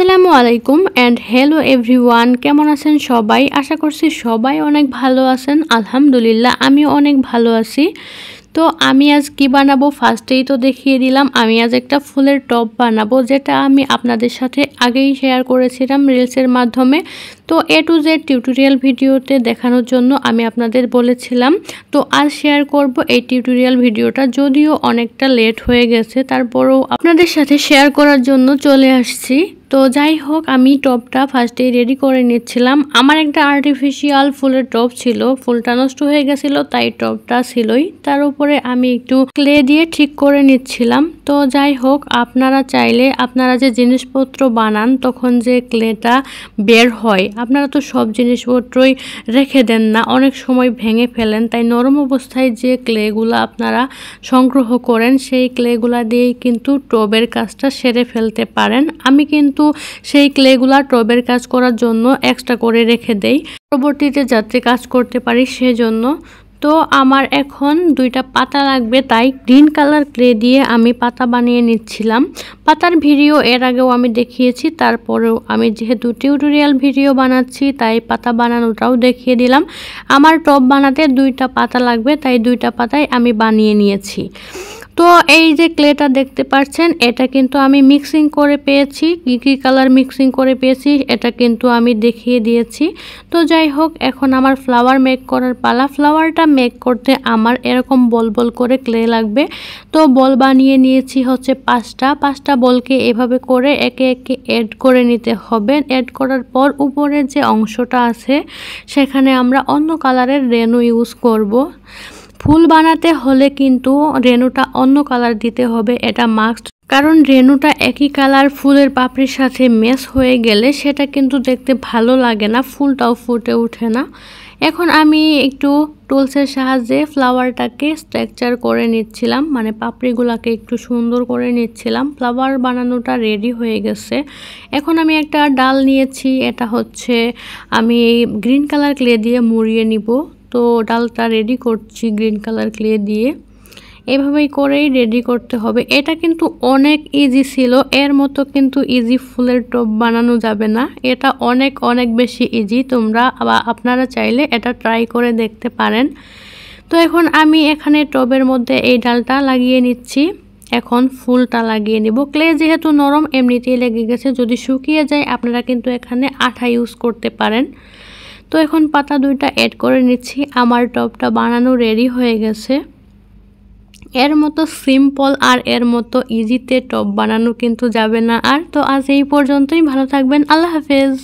আসসালামু আলাইকুম and hello everyone, কেমন আছেন সবাই? আশা করছি সবাই অনেক ভালো আছেন। আলহামদুলিল্লাহ আমিও অনেক ভালো আছি। তো আমি আজ কি বানাবো ফার্স্টেই তো দেখিয়ে দিলাম। আমি আজ একটা ফুলের টব বানাবো, যেটা আমি আপনাদের সাথে আগেই শেয়ার করেছিলাম রিলসের মাধ্যমে। তো এ টু জেড টিউটোরিয়াল ভিডিওতে দেখানোর জন্য আমি আপনাদের বলেছিলাম। তো আজ শেয়ার করব এই টিউটোরিয়াল ভিডিওটা, যদিও অনেকটা লেট হয়ে গেছে, তারপরেও আপনাদের সাথে শেয়ার করার জন্য চলে আসছি। তো যাই হোক, আমি টবটা ফার্স্টে রেডি করে নিচ্ছিলাম। আমার একটা আর্টিফিশিয়াল ফুলের টব ছিল, ফুলটা নষ্ট হয়ে গেছিল, তাই টবটা ছিলই। তার উপরে আমি একটু ক্লে দিয়ে ঠিক করে নিচ্ছিলাম। তো যাই হোক, আপনারা চাইলে আপনারা যে জিনিসপত্র বানান তখন যে ক্লেটা বের হয়, আপনারা তো সব জিনিসপত্রই রেখে দেন না, অনেক সময় ভেঙে ফেলেন। তাই নরম অবস্থায় যে ক্লেগুলো আপনারা সংগ্রহ করেন সেই ক্লেগুলা দিয়েই কিন্তু টবের কাজটা সেরে ফেলতে পারেন। আমি কিন্তু সেই ক্লেগুলা টবের কাজ করার জন্য এক্সট্রা করে রেখে দেই, পরবর্তীতে যাতে কাজ করতে পারি সেজন্য। তো আমার এখন 2টা পাতা লাগবে, তাই গ্রিন কালার ক্লে দিয়ে আমি পাতা বানিয়ে নিচ্ছিলাম। পাতার ভিডিও এর আগেও আমি দেখিয়েছি, তারপরেও আমি যেহেতু টিউটোরিয়াল ভিডিও বানাচ্ছি তাই পাতা বানানোটাও দেখিয়ে দিলাম। আমার টব বানাতে 2টা পাতা লাগবে, তাই 2টা পাতায় আমি বানিয়ে নিয়েছি। তো এই যে ক্লেটা দেখতে পাচ্ছেন, এটা কিন্তু আমি মিক্সিং করে পেয়েছি। কি কালার মিক্সিং করে পেয়েছি এটা কিন্তু আমি দেখিয়ে দিয়েছি। তো যাই হোক, এখন আমার ফ্লাওয়ার মেক করার পালা। ফ্লাওয়ারটা মেক করতে আমার এরকম বল বল করে ক্লে লাগবে। তো বল বানিয়ে নিয়েছি হচ্ছে 5টা বলকে এভাবে করে একে একে অ্যাড করে নিতে হবে। অ্যাড করার পর উপরের যে অংশটা আছে সেখানে আমরা অন্য কালারের রেনু ইউজ করব। ফুল বানাতে হলে কিন্তু রেনুটা অন্য কালার দিতে হবে, এটা মাস্ট। কারণ রেনুটা একই কালার ফুলের পাপড়ির সাথে ম্যাচ হয়ে গেলে সেটা কিন্তু দেখতে ভালো লাগে না, ফুলটাও ফুটে ওঠে না। এখন আমি একটু টুলসের সাহায্যে ফ্লাওয়ারটাকে স্ট্রাকচার করে নিচ্ছিলাম, মানে পাপড়িগুলোকে একটু সুন্দর করে নিচ্ছিলাম। ফ্লাওয়ার বানানোটা রেডি হয়ে গেছে। এখন আমি একটা ডাল নিয়েছি, এটা হচ্ছে আমি গ্রিন কালার ক্লে দিয়ে মুড়িয়ে নিব। তো ডালটা রেডি করছি গ্রিন কালার ক্লে দিয়ে, এভাবেই করেই রেডি করতে হবে। এটা কিন্তু অনেক ইজি ছিল, এর মতো কিন্তু ইজি ফুলের টব বানানো যাবে না। এটা অনেক অনেক বেশি ইজি, তোমরা বা আপনারা চাইলে এটা ট্রাই করে দেখতে পারেন। তো এখন আমি এখানে টবের মধ্যে এই ডালটা লাগিয়ে নিচ্ছি। এখন ফুলটা লাগিয়ে নিব। ক্লে যেহেতু নরম এমনিতেই লেগে গেছে, যদি শুকিয়ে যায় আপনারা কিন্তু এখানে আঠা ইউজ করতে পারেন। তো এখন পাতা 2টা অ্যাড করে নিচ্ছি। আমার টবটা বানানো রেডি হয়ে গেছে। এর মতো সিম্পল আর এর মতো ইজিতে টব বানানো কিন্তু যাবে না আর। তো আজ এই পর্যন্তই, ভালো থাকবেন, আল্লাহ হাফেজ।